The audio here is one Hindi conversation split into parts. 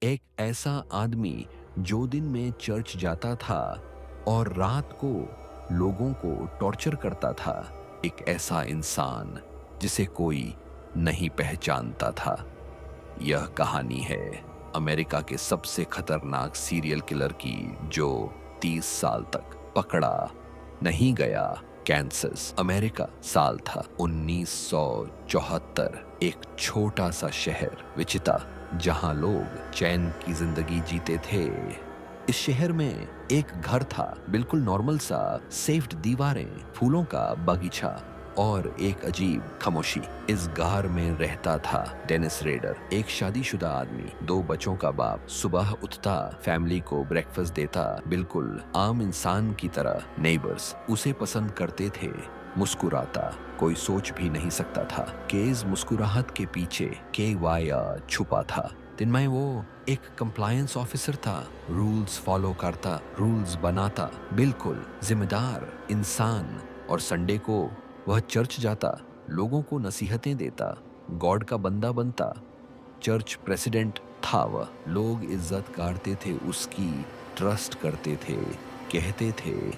एक ऐसा आदमी जो दिन में चर्च जाता था और रात को लोगों को टॉर्चर करता था। एक ऐसा इंसान जिसे कोई नहीं पहचानता था। यह कहानी है अमेरिका के सबसे खतरनाक सीरियल किलर की, जो 30 साल तक पकड़ा नहीं गया। Kansas, America. साल था 1974। एक छोटा सा शहर विचिता, जहां लोग चैन की जिंदगी जीते थे। इस शहर में एक घर था, बिल्कुल नॉर्मल सा, सेफ्ड दीवारें, फूलों का बगीचा और एक अजीब खामोशी। इस घर में रहता था डेनिस रेडर, एक शादीशुदा आदमी, 2 बच्चों का बाप। सुबह उठता, फैमिली को ब्रेकफास्ट देता, बिल्कुल आम इंसान की तरह। नेबर्स उसे पसंद करते थे। मुस्कुराता, कोई सोच भी नहीं सकता था कि इस मुस्कुराहट के पीछे के वाया छुपा था। दिन में वो एक कंप्लायंस ऑफिसर था, रूल्स फॉलो करता, रूल्स बनाता, बिल्कुल जिम्मेदार इंसान। और संडे को वह चर्च जाता, लोगों को नसीहतें देता, गॉड का बंदा बनता। चर्च प्रेसिडेंट था वह। लोग इज्जत करते थे उसकी, ट्रस्ट करते थे, कहते थे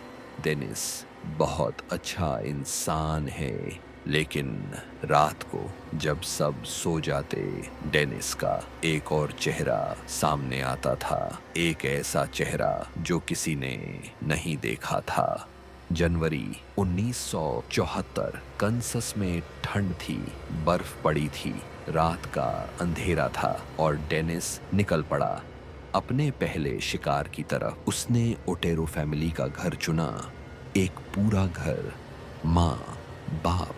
डेनिस बहुत अच्छा इंसान है। लेकिन रात को जब सब सो जाते, डेनिस का एक और चेहरा सामने आता था। एक ऐसा चेहरा जो किसी ने नहीं देखा था। जनवरी 1974। कंसस में ठंड थी, बर्फ पड़ी थी, रात का अंधेरा था और डेनिस निकल पड़ा अपने पहले शिकार की तरफ। उसने ओटेरो फैमिली का घर चुना, एक पूरा घर, माँ, बाप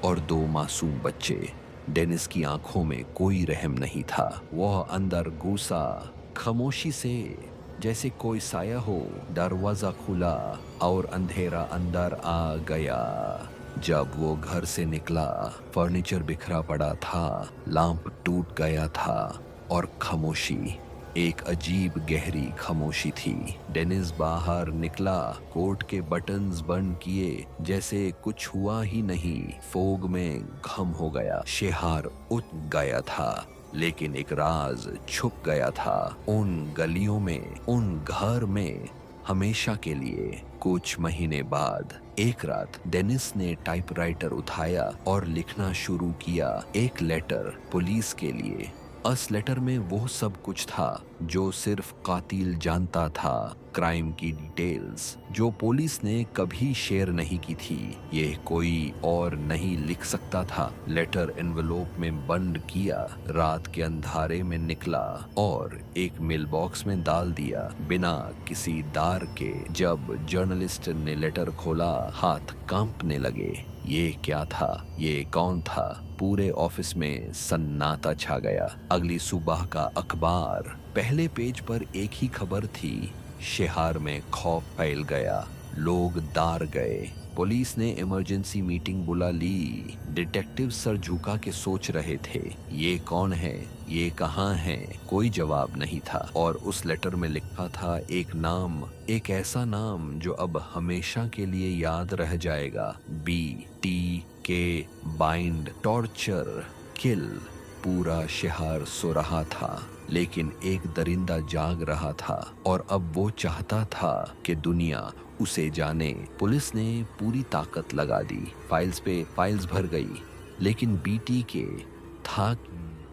और 2 मासूम बच्चे। डेनिस की आंखों में कोई रहम नहीं था। वह अंदर घुसा, खामोशी से, जैसे कोई साया हो। दरवाजा खुला और अंधेरा अंदर आ गया। जब वो घर से निकला, फर्नीचर बिखरा पड़ा था, लैंप टूट गया था और खामोशी, एक अजीब गहरी खामोशी थी। डेनिस बाहर निकला, कोट के बटन्स बंद किए, जैसे कुछ हुआ ही नहीं। फोग में घम हो गया। शहर उठ गया था, लेकिन एक राज छुप गया था उन गलियों में, उन घर में, हमेशा के लिए। कुछ महीने बाद एक रात डेनिस ने टाइपराइटर उठाया और लिखना शुरू किया, एक लेटर पुलिस के लिए। उस लेटर में वो सब कुछ था जो सिर्फ कातिल जानता था, क्राइम की डिटेल्स जो पुलिस ने कभी शेयर नहीं की थी। ये कोई और नहीं लिख सकता था। लेटर एनवेलोप में बंद किया, रात के अंधारे में निकला और एक मेल बॉक्स में डाल दिया, बिना किसी दार के। जब जर्नलिस्ट ने लेटर खोला, हाथ कांपने लगे। ये क्या था? ये कौन था? पूरे ऑफिस में सन्नाटा छा गया। अगली सुबह का अखबार, पहले पेज पर एक ही खबर थी, शहर में खौफ फैल गया, लोग डर गए। पुलिस ने इमरजेंसी मीटिंग बुला ली। डिटेक्टिव सर झुका के सोच रहे थे, ये कौन है, ये कहाँ है? कोई जवाब नहीं था। और उस लेटर में लिखा था एक नाम, एक ऐसा नाम जो अब हमेशा के लिए याद रह जाएगा। BTK, बाइंड, टॉर्चर, किल। पूरा शहर सो रहा था, लेकिन एक दरिंदा जाग रहा था और अब वो चाहता था कि दुनिया उसे जाने। पुलिस ने पूरी ताकत लगा दी, फाइल्स पे फाइल्स भर गई, लेकिन BTK था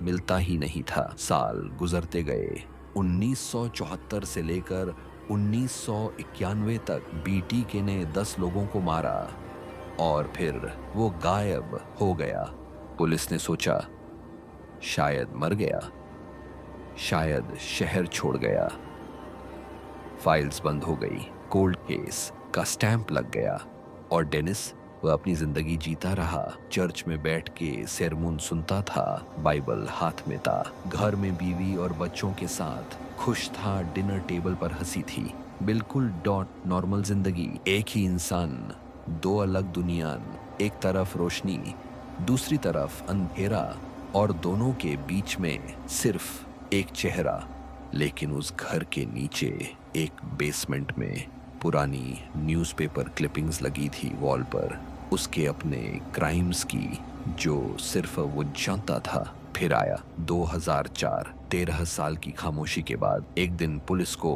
मिलता ही नहीं था। साल गुजरते गए। 1974 से लेकर 1991 तक BTK ने 10 लोगों को मारा और फिर वो गायब हो गया। पुलिस ने सोचा शायद मर गया, शायद शहर छोड़ गया। फाइल्स बंद हो गई, कोल्ड केस का स्टैंप लग गया और डेनिस वह अपनी जिंदगी जीता रहा। चर्च में बैठ के सेरमन सुनता था, बाइबल हाथ में था, घर में बीवी और बच्चों के साथ खुश था, डिनर टेबल पर हंसी थी, बिल्कुल डॉट नॉर्मल जिंदगी। एक ही इंसान, 2 अलग दुनिया, एक तरफ रोशनी, दूसरी तरफ अंधेरा और दोनों के बीच में सिर्फ एक चेहरा। लेकिन उस घर के नीचे एक बेसमेंट में पुरानी न्यूज़पेपर क्लिपिंग्स लगी थी वॉल पर, उसके अपने क्राइम्स की, जो सिर्फ वो जानता था। फिर आया 2004, 13 साल की खामोशी के बाद एक दिन पुलिस को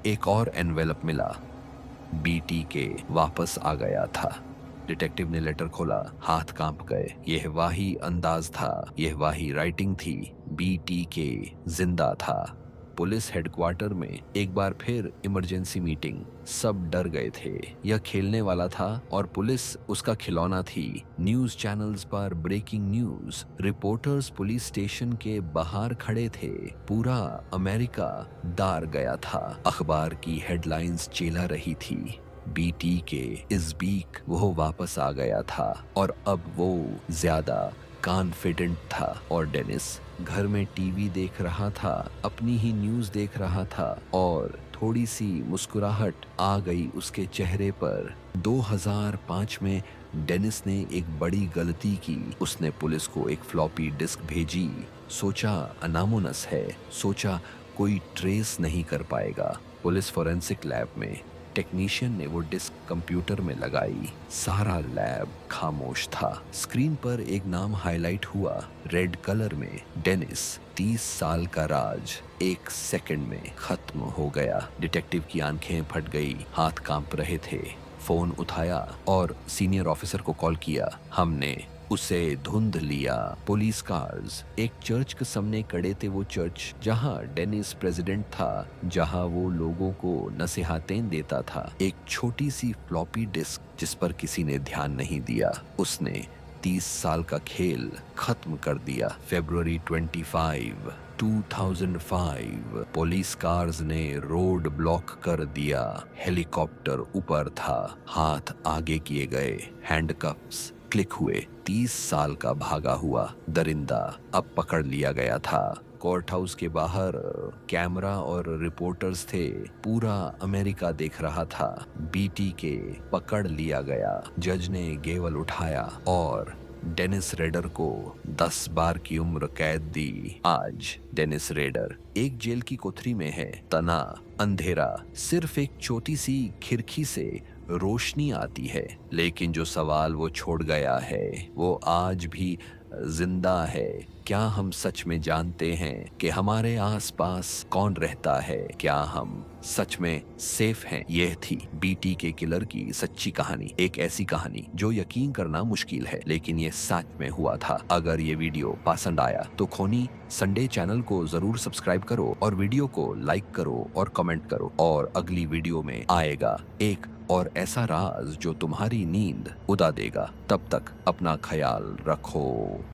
एक और एनवेलप मिला। बीटी के वापस आ गया था। डिटेक्टिव ने लेटर खोला, हाथ कांप गए। यह वही अंदाज था, यह वही राइटिंग थी। बीटी के जिंदा था। पुलिस हेडक्वार्टर में एक बार फिर इमरजेंसी मीटिंग। सब डर गए थे। यह खेलने वाला था और पुलिस उसका खिलौना थी। न्यूज चैनल्स पर breaking news, reporters police station के बाहर खड़े थे। पूरा अमेरिका डर गया था। अखबार की हेडलाइंस चिल्ला रही थी, बीटी के इस वीक वो वापस आ गया था और अब वो ज्यादा कॉन्फिडेंट था। और डेनिस घर में टीवी देख रहा था, अपनी ही न्यूज देख रहा था और थोड़ी सी मुस्कुराहट आ गई उसके चेहरे पर। 2005 में डेनिस ने एक बड़ी गलती की। उसने पुलिस को एक फ्लॉपी डिस्क भेजी। सोचा अनामोनस है, सोचा कोई ट्रेस नहीं कर पाएगा। पुलिस फोरेंसिक लैब में टेक्नीशियन ने वो डिस्क कंप्यूटर में लगाई। सारा लैब खामोश था। स्क्रीन पर एक नाम हाईलाइट हुआ रेड कलर में, डेनिस। 30 साल का राज 1 सेकंड में खत्म हो गया। डिटेक्टिव की आंखें फट गई, हाथ कांप रहे थे। फोन उठाया और सीनियर ऑफिसर को कॉल किया। हमने उसे धुंध लिया। पुलिस कार्स एक चर्च के सामने खड़े थे। वो चर्च जहां डेनिस प्रेसिडेंट था, जहां वो लोगों को नसीहतें देता था। एक छोटी सी फ्लॉपी डिस्क जिस पर किसी ने ध्यान नहीं दिया। उसने 30 साल का खेल खत्म कर दिया। फरवरी 25, 2005 पुलिस कार्स ने रोड ब्लॉक कर दिया। हेलीकॉप्टर ऊपर था, हाथ आगे किए गए, हैंडकफ्स क्लिक हुए। 30 साल का भागा हुआ दरिंदा अब पकड़ लिया गया था। कोर्ट हाउस के बाहर कैमरा और रिपोर्टर्स थे। पूरा अमेरिका देख रहा था। बीटी के पकड़ लिया गया। जज ने गेवल उठाया और डेनिस रेडर को 10 बार की उम्र कैद दी। आज डेनिस रेडर एक जेल की कोठरी में है। तना अंधेरा, सिर्फ एक छोटी सी खिड़की से रोशनी आती है, लेकिन जो सवाल वो छोड़ गया है वो आज भी जिंदा है। क्या हम सच में जानते हैं कि हमारे आसपास कौन रहता है? क्या हम सच में सेफ हैं? यह थी बीटी के किलर की सच्ची कहानी। एक ऐसी कहानी जो यकीन करना मुश्किल है, लेकिन ये सच में हुआ था। अगर ये वीडियो पसंद आया तो खोनी संडे चैनल को जरूर सब्सक्राइब करो और वीडियो को लाइक करो और कमेंट करो। और अगली वीडियो में आएगा एक और ऐसा राज जो तुम्हारी नींद उड़ा देगा। तब तक अपना ख्याल रखो।